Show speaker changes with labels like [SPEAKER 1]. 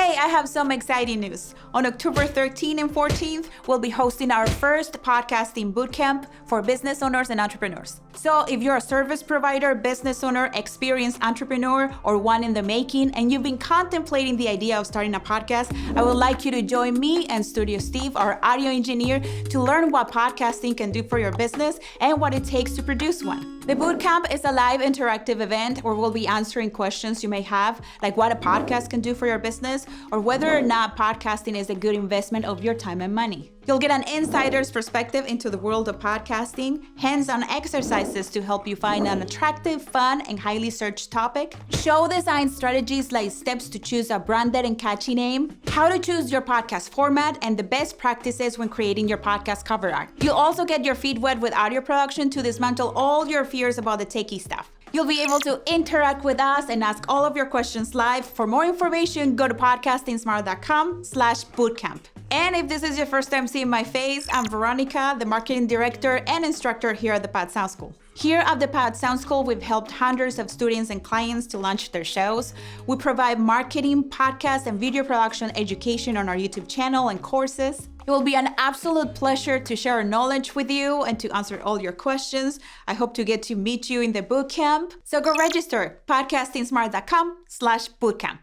[SPEAKER 1] Hey, I have some exciting news. On October 13th and 14th, we'll be hosting our first podcasting bootcamp for business owners and entrepreneurs. So if you're a service provider, business owner, experienced entrepreneur, or one in the making, and you've been contemplating the idea of starting a podcast, I would like you to join me and Studio Steve, our audio engineer, to learn what podcasting can do for your business and what it takes to produce one. The bootcamp is a live interactive event where we'll be answering questions you may have, like what a podcast can do for your business, or whether or not podcasting is a good investment of your time and money. You'll get an insider's perspective into the world of podcasting, hands-on exercises to help you find an attractive, fun, and highly searched topic, show design strategies like steps to choose a branded and catchy name, how to choose your podcast format, and the best practices when creating your podcast cover art. You'll also get your feet wet with audio production to dismantle all your fears about the techie stuff. You'll be able to interact with us and ask all of your questions live. For more information, go to podcastingsmart.com/bootcamp. And if this is your first time seeing my face, I'm Veronica, the marketing director and instructor here at the Pod Sound School. Here at the Pod Sound School, we've helped hundreds of students and clients to launch their shows. We provide marketing, podcast, and video production education on our YouTube channel and courses. It will be an absolute pleasure to share our knowledge with you and to answer all your questions. I hope to get to meet you in the bootcamp. So go register, podcastingsmart.com/bootcamp.